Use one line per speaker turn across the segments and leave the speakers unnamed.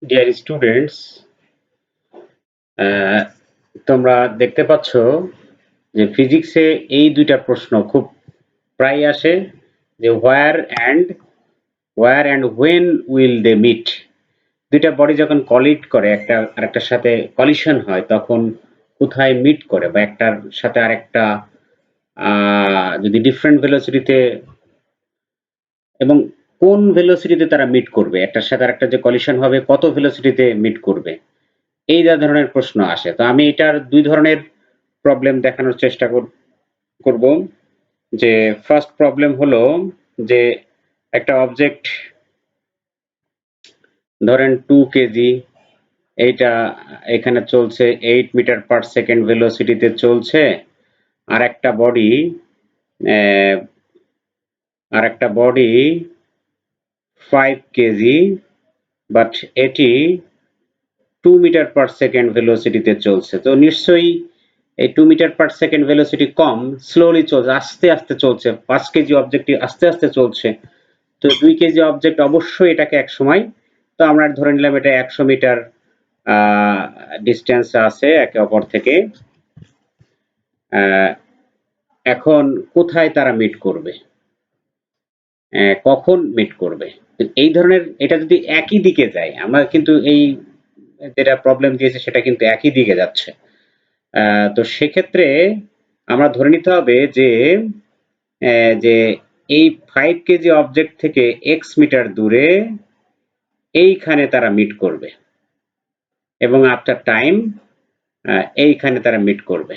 Dear students, তোমরা দেখতে পাচ্ছ যে ফিজিক্সে এই দুইটা প্রশ্ন খুব প্রায় আসে যে where and when will they meet. দুইটা বডি যখন কলিড করে একটা আরেকটার সাথে কলিশন হয় তখন কোথায় মিট করে বা একটার সাথে আরেকটা যদি ডিফারেন্ট ভেলোসিটিতে এবং কোন ভেলোসিটিতে তারা মিট করবে, একটার সাথে আরেকটা যে কলিশন হবে কত ভেলোসিটিতে মিট করবে, এই ধরনের প্রশ্ন আসে। তো আমি এটার দুই ধরনের প্রবলেম দেখানোর চেষ্টা করব। যে ফার্স্ট প্রবলেম হলো যে একটা অবজেক্ট ধরেন 2 কেজি, এইটা এখানে চলছে 8 মিটার পার সেকেন্ড ভেলোসিটিতে চলছে। আর একটা বডি 5 কেজি, বাট এটি 2 মিটার পার সেকেন্ড ভেলোসিটিতে চলছে। তো নিশ্চয়ই এই 2 মিটার পার সেকেন্ড ভেলোসিটি কম, স্লোলি চলছে, আস্তে আস্তে চলছে। 5 কেজি অবজেক্টটি আস্তে আস্তে চলছে। তো 2 কেজি অবজেক্ট অবশ্যই এটাকে এক সময়, তো আমরা ধরে নিলাম এটা 100 মিটার ডিস্টেন্স আছে একে অপর থেকে। এখন কোথায় তারা মিট করবে, কখন মিট করবে? এই ধরনের, এটা যদি একই দিকে যায়, আমরা কিন্তু এই যেটা প্রবলেম দিয়েছে সেটা কিন্তু একই দিকে যাচ্ছে। তো সেক্ষেত্রে আমরা ধরে নিতে হবে যে যে এই 5 কেজি অবজেক্ট থেকে এক্স মিটার দূরে এইখানে তারা মিট করবে এবং আফটার টাইম এইখানে তারা মিট করবে,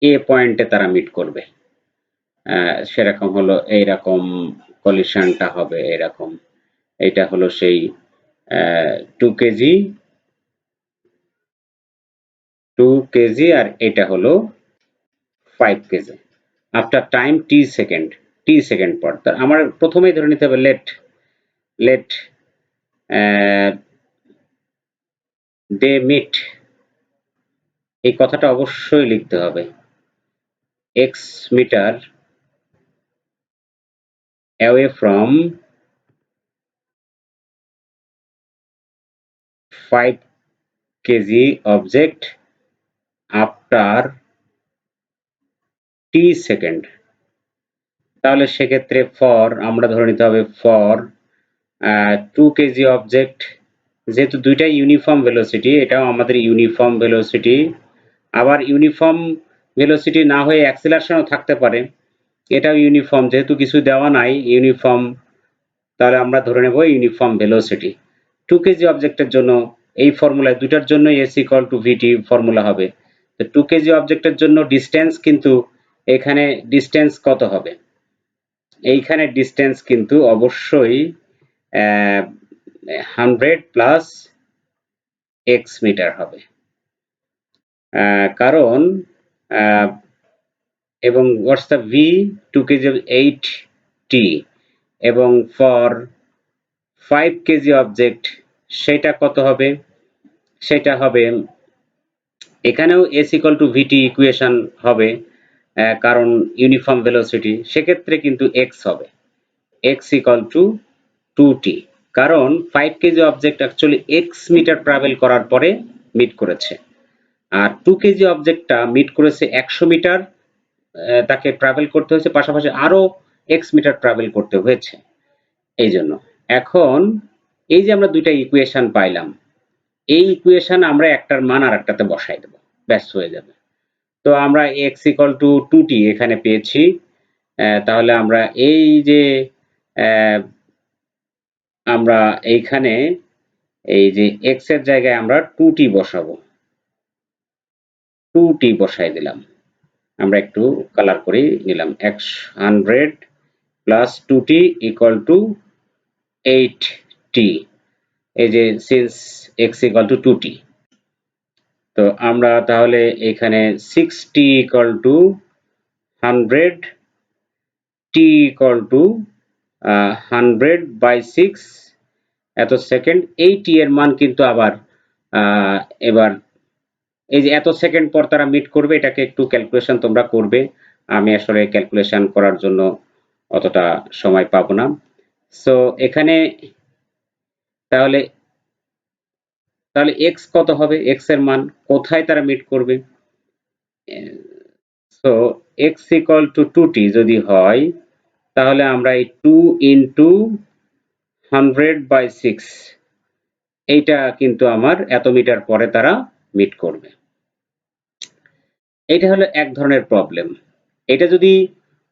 এ পয়েন্টে তারা মিট করবে। সেরকম হলো এইরকম কলিশনটা হবে এরকম। এটা হলো সেই 2 কেজি আর এটা হলো 5 কেজি আফটার টাইম টি সেকেন্ড পর। আমার প্রথমেই ধরে নিতে হবে লেট দে মিট, এই কথাটা অবশ্যই লিখতে হবে। X meter away from 5 kg object after T second. তাহলে সেক্ষেত্রে আমরা ধরে নিতে হবে ফর 2 কেজি অবজেক্ট, যেহেতু দুইটাই ইউনিফর্ম ভেলোসিটি, এটাও আমাদের ইউনিফর্ম ভেলোসিটি। আবার ইউনিফর্ম ভেলোসিটি না হয়ে অ্যাক্সিলারেশনও থাকতে পারে, এটাও ইউনিফর্ম, যেহেতু কিছু দেওয়া নাই ইউনিফর্ম, তাহলে আমরা ধরে নেব ইউনিফর্ম ভেলোসিটি। 2 কেজি অবজেক্টের জন্য এই ফর্মুলায় দুটার জন্য S equal to VT formula হবে। তো 2 কেজি অবজেক্টের জন্য ডিস্টেন্স কিন্তু এখানে ডিস্টেন্স কত হবে, এইখানে ডিস্টেন্স কিন্তু অবশ্যই 100 প্লাস এক্স মিটার হবে। কারণ এবং হোয়াটস দ্য ভি, 2 কেজি 8 টি, এবং ফর 5 কেজি অবজেক্ট সেটা কত হবে, সেটা হবে এখানেও S equal to VT equation হবে, কারণ ইউনিফর্ম ভেলোসিটি, সেক্ষেত্রে কিন্তু এক্স হবে, এক্স ইকুয়াল টু 2টি, কারণ 5 kg object actually X meter travel করার পরে মিট করেছে, আর 2 কেজি অবজেক্টটা মিট করেছে 100 মিটার, তাকে ট্রাভেল করতে হয়েছে, পাশাপাশি আরো এক্স মিটার ট্রাভেল করতে হয়েছে। এই জন্য এখন এই যে আমরা দুইটা ইকুয়েশন পাইলাম, এই ইকুয়েশন আমরা একটার মান আর একটাতে বসাই দেবো, ব্যাস হয়ে যাবে। তো আমরা এক্স ইকুয়াল টু 2টি এখানে পেয়েছি। তাহলে আমরা এই যে আমরা এইখানে এই যে এক্স এর জায়গায় আমরা 2টি বসাবো, 2টি বসাই দিলাম। আমরা একটু কালার করে নিলাম, 100 প্লাস 2টি ইকুয়াল টু 8টি, এই যে সিন্স এক্স ইকুয়াল টু 2টি। তো আমরা তাহলে এখানে 6টি equal to 100, T equal to 100/6 এত সেকেন্ড। এই টি এর মান কিন্তু আবার এবার এই যে এত সেকেন্ড পর তারা মিট করবে, এটাকে একটু ক্যালকুলেশন তোমরা করবে, আমি আসলে ক্যালকুলেশন করার জন্য অতটা সময় পাবো না। সো এখানে তাহলে তাহলে x কত হবে? x এর মান কোথায় তারা মিট করবে? So x equal to 2t যদি হয় তাহলে আমরা এই 2 into 100/6 এইটা কিন্তু আমার এত মিটার পরে তারা মিট করবে। এটা হলো এক ধরনের প্রবলেম। এটা যদি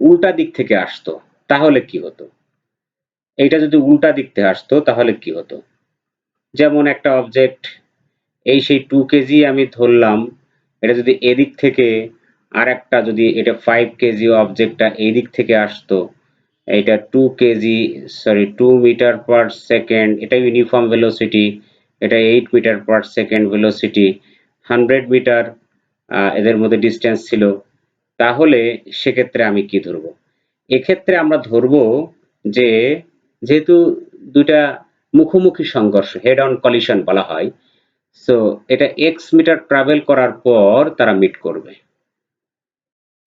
উল্টা দিক থেকে আসতো তাহলে কি হতো? এইটা যদি উল্টা দিক থেকে আসতো তাহলে কি হতো? যেমন একটা অবজেক্ট এই সেই 2 কেজি আমি ধরলাম, এটা যদি এদিক থেকে আরেকটা যদি এটা 5 কেজি অবজেক্টটা এদিক থেকে আসতো, এটা 2 kg sorry 2 meter per second, এটা ইউনিফর্ম ভেলোসিটি, এটা 8 meter per second velocity, 100 meter এদের মধ্যে ডিস্টেন্স ছিল, তাহলে সেক্ষেত্রে আমি কি ধরবো? এক্ষেত্রে আমরা ধরবো যে যেহেতু দুইটা মুখোমুখি সংঘর্ষ, হেড অন কলিশন বলা হয়, সো এটা x মিটার ট্রাভেল করার পর তারা মিট করবে,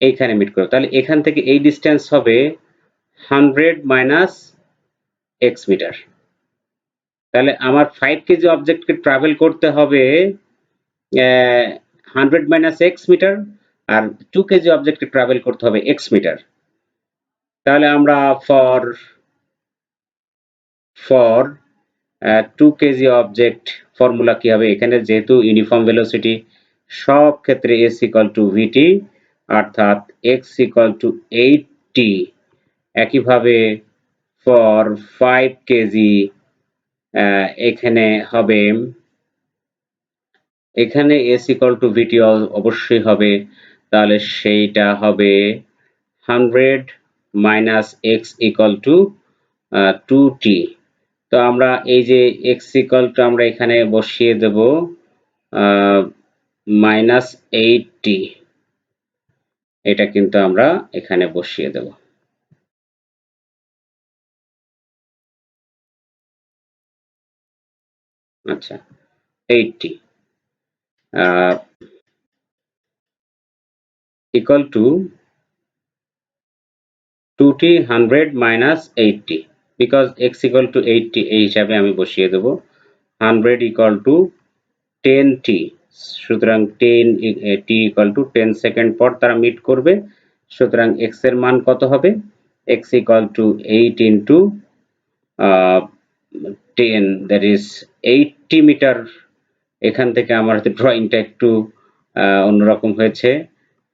এইখানে মিট করবে। তাহলে এখান থেকে এই ডিস্টেন্স হবে 100 মাইনাস x মিটার। তাহলে আমার 5 কেজি অবজেক্টকে ট্রাভেল করতে হবে 100 মাইনাস x মিটার, আর 2 কেজি অবজেক্টকে ট্রাভেল করতে হবে x মিটার। তাহলে আমরা ফর 2 কেজি অবজেক্ট ফর্মুলা কি হবে? এখানে যেহেতু ইউনিফর্ম ভেলোসিটি, সব ক্ষেত্রে s equal to vt, অর্থাৎ x equal to 8t। একইভাবে ফর 5 কেজি এখানে হবে, এখানে s equal to vt অবশ্যই হবে, তাহলে সেইটা হবে 100 minus x equal to 2t। তো আমরা এই যে x equal to আমরা এখানে বসিয়ে দেব মাইনাস 8t, এটা কিন্তু আমরা এখানে বসিয়ে দেব। আচ্ছা, 8t equal to 2t 100 minus 8t, because x equal to 8t এই হিসাবে আমি বসিয়ে দেব। 100 equal to 10t, সুতরাং 10t equal to 10 সেকেন্ড পর তারা মিট করবে, সুতরাং x এর মান কত হবে? x equal to 8 into 10, that is 80 metre. এখান থেকে আমার ড্রয়িংটা একটু অন্যরকম হয়েছে,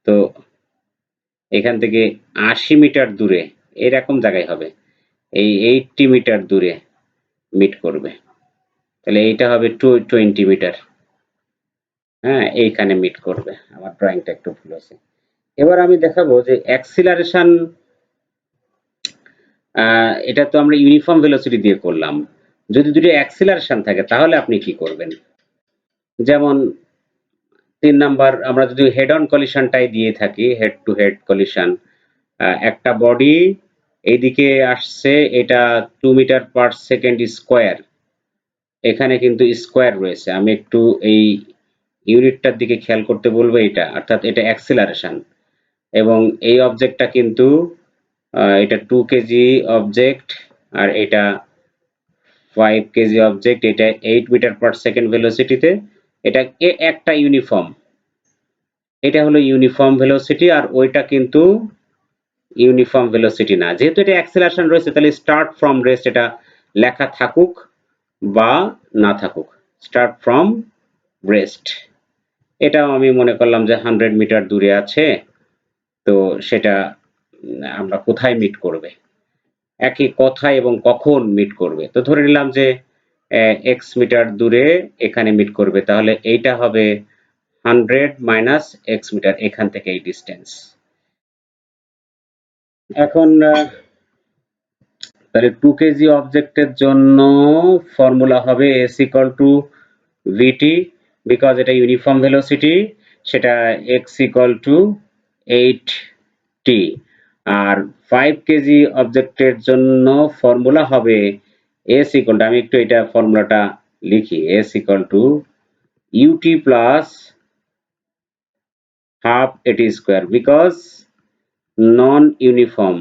তো এখান থেকে 80 মিটার দূরে এরকম জায়গায় হবে, এই 80 মিটার দূরে মিট করবে। তাহলে এইটা হবে 20 মিটার, হ্যাঁ এইখানে মিট করবে। আমার ড্রয়িংটা একটু ভুল আছে। এবার আমি দেখাবো যে অ্যাক্সিলারেশন, এটা তো আমরা ইউনিফর্ম ভেলোসিটি দিয়ে করলাম, যদি দুটো অ্যাক্সিলারেশন থাকে তাহলে আপনি কি করবেন? যেমন 3 নাম্বার আমরা যদি হেড অন কলিশনটাই দিয়ে থাকি, হেড টু হেড কলিশন, একটা বডি এইদিকে আসছে, এটা 2 মিটার পার সেকেন্ড স্কোয়ার, এখানে কিন্তু স্কোয়ার রয়েছে, আমি একটু এই ইউনিটটার দিকে খেয়াল করতে বলবো, এটা অর্থাৎ এটা অ্যাক্সিলারেশন, এবং এই অবজেক্টটা কিন্তু এটা 2 কেজি অবজেক্ট, আর এটা 5 কেজি অবজেক্ট, এটা 8 মিটার পার সেকেন্ড ভেলোসিটিতে, এটা একটা ইউনিফর্ম, এটা হলো ইউনিফর্ম ভেলোসিটি, আর ওইটা কিন্তু ইউনিফর্ম ভেলোসিটি না। যেহেতু এটা অ্যাক্সিলারেশন রয়েছে, তাহলে স্টার্ট ফ্রম রেস্ট এটা লেখা থাকুক বা না থাকুক, স্টার্ট ফ্রম রেস্ট, এটাও আমি মনে করলাম যে 100 মিটার দূরে আছে, তো সেটা আমরা কোথায় মিট করবে, একই কোথায় এবং কখন মিট করবে। তো ধরে নিলাম যে x মিটার দূরে এখানে মিট করবে, তাহলে এইটা হবে 100 মাইনাস x মিটার, এখান থেকে এই ডিস্টেন্স। এখন তাহলে 2 কেজি অবজেক্টের জন্য ফর্মুলা হবে s equal to vt, because এটা ইউনিফর্ম ভেলোসিটি, সেটা x equal to 8t, আর 5 কেজি অবজেক্টের জন্য ফর্মুলা হবে s equal to, আমি একটু এটা ফর্মুলাটা লিখি, s equal to ut plus half at square, because non uniform